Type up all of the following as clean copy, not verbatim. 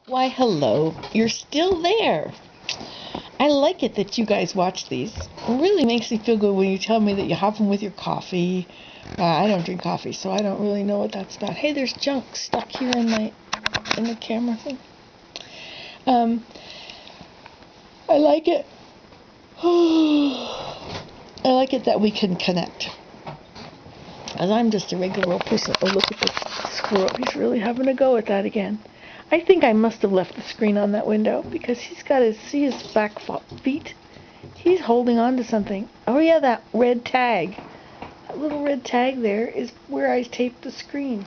Why, hello. You're still there. I like it that you guys watch these. It really makes me feel good when you tell me that you have them with your coffee. I don't drink coffee, so I don't really know what that's about. Hey, there's junk stuck here in the camera thing. I like it. I like it that we can connect. As I'm just a regular old person. Oh, look at this squirrel. He's really having a go at that again. I think I must have left the screen on that window because he's got see his back feet. He's holding on to something. Oh yeah, that red tag. That little red tag there is where I taped the screen.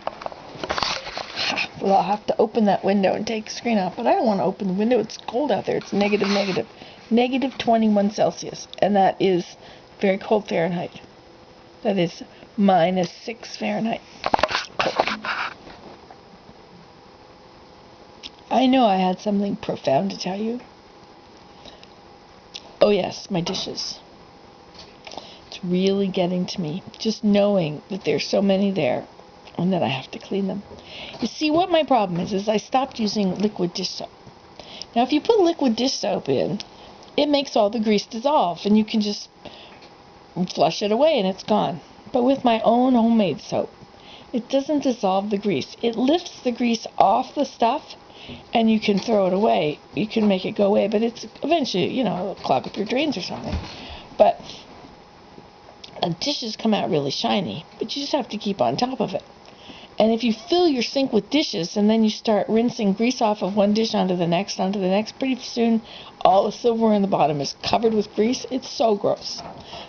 Well, I'll have to open that window and take the screen off, but I don't want to open the window. It's cold out there. It's negative 21 Celsius, and that is very cold Fahrenheit. That is -6 Fahrenheit. I know I had something profound to tell you. Oh yes, my dishes. It's really getting to me, just knowing that there's so many there and that I have to clean them. You see, what my problem is I stopped using liquid dish soap. Now, if you put liquid dish soap in, it makes all the grease dissolve, and you can just flush it away and it's gone. But with my own homemade soap, it doesn't dissolve the grease. It lifts the grease off the stuff, and you can throw it away. You can make it go away, but it's eventually, it'll clog up your drains or something. But dishes come out really shiny, but you just have to keep on top of it. And if you fill your sink with dishes and then you start rinsing grease off of one dish onto the next, pretty soon all the silverware in the bottom is covered with grease. It's so gross.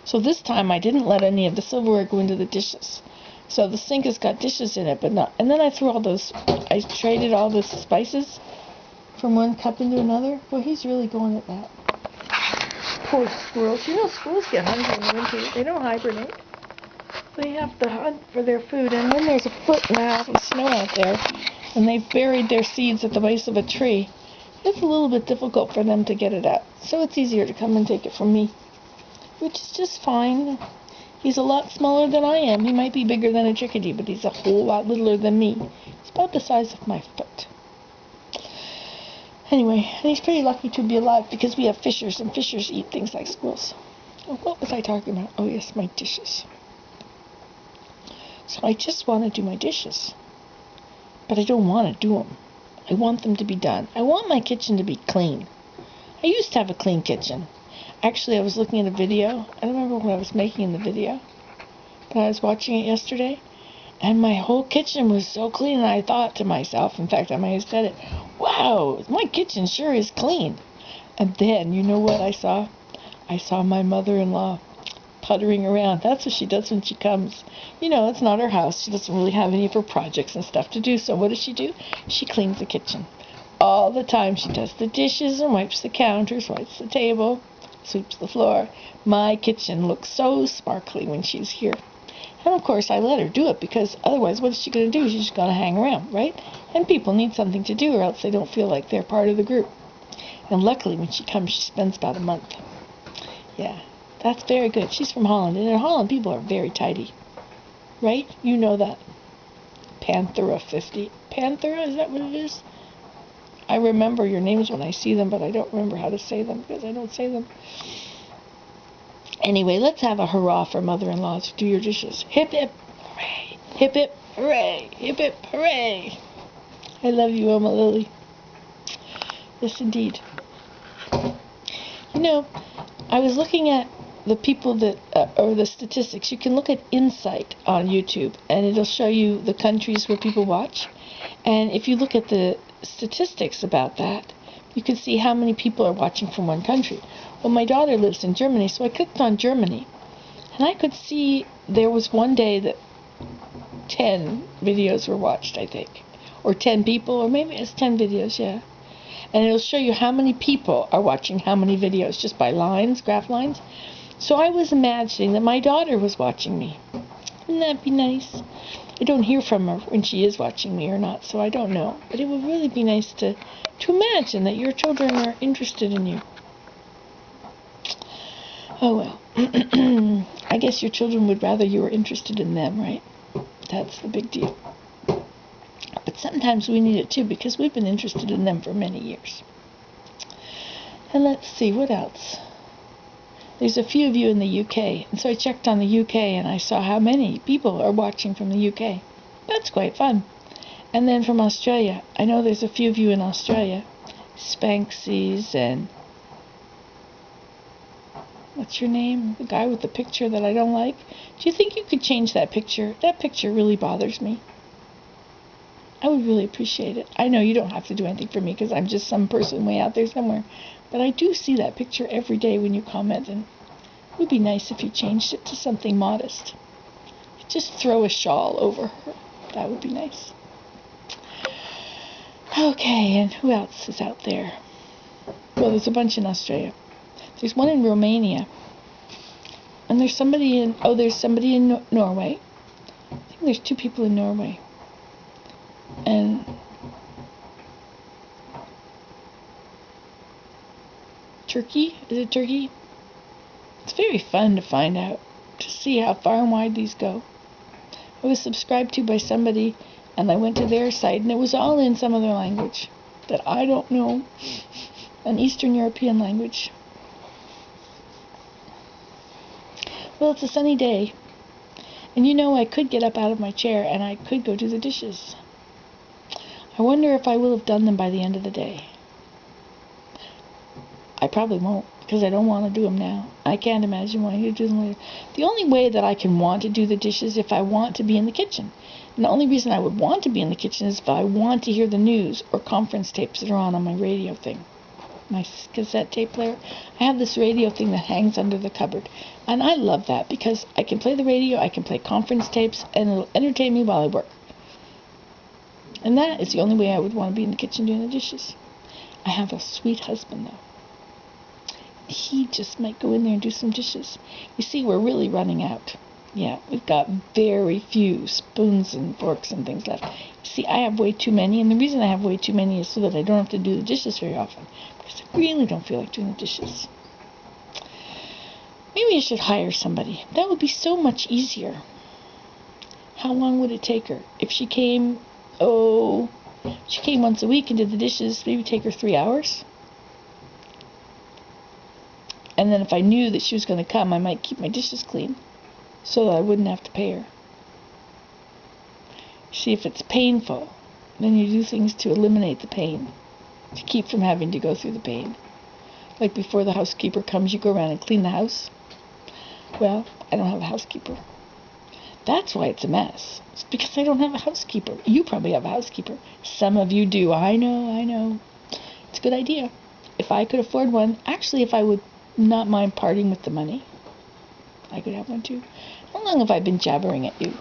So this time I didn't let any of the silverware go into the dishes. So the sink has got dishes in it, but not. And then I traded all the spices from one cup into another. Well, he's really going at that. Poor squirrels. Squirrels get hungry in the winter. They don't hibernate. They have to hunt for their food, and when there's a foot and a half of snow out there, and they've buried their seeds at the base of a tree, it's a little bit difficult for them to get it out. So it's easier to come and take it from me, which is just fine. He's a lot smaller than I am. He might be bigger than a chickadee, but he's a whole lot littler than me. He's about the size of my foot. Anyway, and he's pretty lucky to be alive because we have fishers, and fishers eat things like squirrels. What was I talking about? Oh yes, my dishes. So I just want to do my dishes, but I don't want to do them. I want them to be done. I want my kitchen to be clean. I used to have a clean kitchen. Actually, I was looking at a video. I don't remember what I was making in the video, but I was watching it yesterday, and my whole kitchen was so clean, and I thought to myself, in fact, I might have said it, wow, my kitchen sure is clean. And then, you know what I saw? I saw my mother-in-law puttering around. That's what she does when she comes. It's not her house. She doesn't really have any of her projects and stuff to do. So what does she do? She cleans the kitchen. All the time. She does the dishes and wipes the counters, wipes the table, sweeps the floor. My kitchen looks so sparkly when she's here. And of course I let her do it because otherwise what is she going to do? She's just going to hang around, right? And people need something to do or else they don't feel like they're part of the group. And luckily when she comes she spends about a month. Yeah. That's very good. She's from Holland. And in Holland, people are very tidy. Right? You know that. Panthera 50. Panthera, is that what it is? I remember your names when I see them, but I don't remember how to say them because I don't say them. Anyway, let's have a hurrah for mother-in-laws. Do your dishes. Hip, hip, hooray. Hip, hip, hooray. Hip, hip, hooray. I love you, Oma Lily. Yes, indeed. I was looking at the people that, or the statistics. You can look at Insight on YouTube, and it'll show you the countries where people watch. And if you look at the statistics about that, you can see how many people are watching from one country. Well, my daughter lives in Germany, so I clicked on Germany, and I could see there was one day that 10 videos were watched, I think. Or 10 people, or maybe it's 10 videos, yeah. And it'll show you how many people are watching how many videos, just by lines, graph lines. So I was imagining that my daughter was watching me. Wouldn't that be nice? I don't hear from her when she is watching me or not, so I don't know. But it would really be nice to imagine that your children are interested in you. Oh well. I guess your children would rather you were interested in them, right? That's the big deal. But But sometimes we need it too, because we've been interested in them for many years. And let's see, what else? There's a few of you in the UK, and so I checked on the UK and I saw how many people are watching from the UK. That's quite fun. And then from Australia, I know there's a few of you in Australia. Spanksies and... what's your name? The guy with the picture that I don't like. Do you think you could change that picture? That picture really bothers me. I would really appreciate it. I know you don't have to do anything for me because I'm just some person way out there somewhere. But I do see that picture every day when you comment, and it would be nice if you changed it to something modest. Just throw a shawl over her. That would be nice. Okay, and who else is out there? Well, there's a bunch in Australia. There's one in Romania. And there's somebody in... oh, there's somebody in Norway. I think there's 2 people in Norway. And... Turkey? Is it Turkey? It's very fun to find out. To see how far and wide these go. I was subscribed to by somebody, and I went to their site, and it was all in some other language that I don't know. An Eastern European language. Well, it's a sunny day, and you know I could get up out of my chair and I could go do the dishes. I wonder if I will have done them by the end of the day. I probably won't, because I don't want to do them now. I can't imagine wanting to do them later. The only way that I can want to do the dishes is if I want to be in the kitchen. And the only reason I would want to be in the kitchen is if I want to hear the news or conference tapes that are on my radio thing. My cassette tape player. I have this radio thing that hangs under the cupboard. And I love that because I can play the radio, I can play conference tapes, and it'll entertain me while I work. And that is the only way I would want to be in the kitchen doing the dishes. I have a sweet husband, though. He just might go in there and do some dishes. You see, we're really running out. Yeah, we've got very few spoons and forks and things left. You see, I have way too many, and the reason I have way too many is so that I don't have to do the dishes very often. Because I really don't feel like doing the dishes. Maybe I should hire somebody. That would be so much easier. How long would it take her? If she came, she came once a week and did the dishes, maybe take her 3 hours. And then if I knew that she was going to come, I might keep my dishes clean so that I wouldn't have to pay her. See, if it's painful, then you do things to eliminate the pain, to keep from having to go through the pain. Like before the housekeeper comes, you go around and clean the house. Well, I don't have a housekeeper. That's why it's a mess. It's because I don't have a housekeeper. You probably have a housekeeper. Some of you do. I know. It's a good idea. If I could afford one, actually, if I would not mind parting with the money, I could have one too. How long have I been jabbering at you?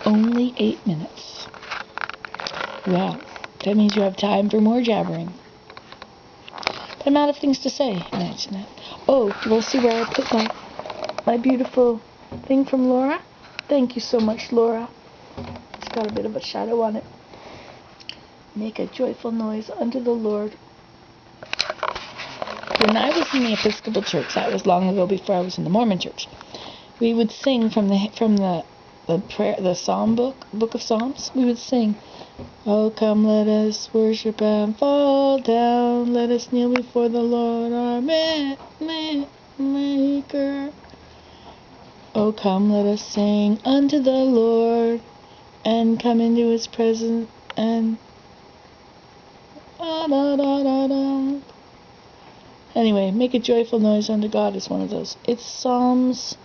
Only 8 minutes. Well, that means you have time for more jabbering. But I'm out of things to say. Imagine that. Oh, you want to see where I put my beautiful thing from Laura? Thank you so much, Laura. It's got a bit of a shadow on it. Make a joyful noise unto the Lord. When I was in the Episcopal Church, that was long ago before I was in the Mormon Church, we would sing from the prayer, the Psalm book of Psalms. We would sing, "Oh, come, let us worship and fall down. Let us kneel before the Lord our Maker. Oh, come, let us sing unto the Lord and come into His presence and Anyway, make a joyful noise unto God is one of those. It's Psalms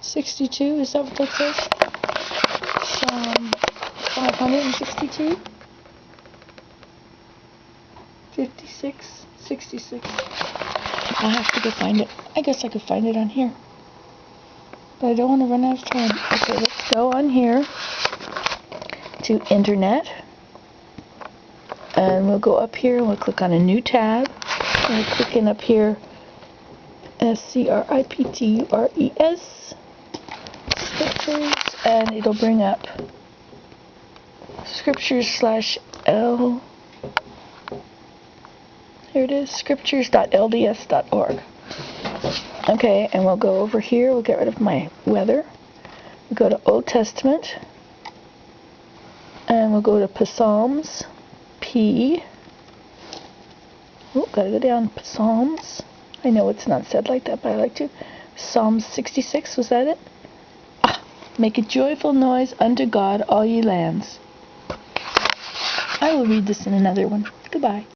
62, is that what that says? Psalm 562? 56? 66. I'll have to go find it. I guess I could find it on here. But I don't want to run out of time. Okay, let's go on here to Internet. And we'll go up here and we'll click on a new tab. And we'll click in up here, SCRIPTURES, Scriptures, and it'll bring up Scriptures/L. Here it is, scriptures.lds.org. Okay, and we'll go over here. We'll get rid of my weather. We'll go to Old Testament. And we'll go to Psalms. P. Oh, gotta go down. Psalms. I know it's not said like that, but I like to. Psalms 66, was that it? Make a joyful noise unto God, all ye lands. I will read this in another one. Goodbye.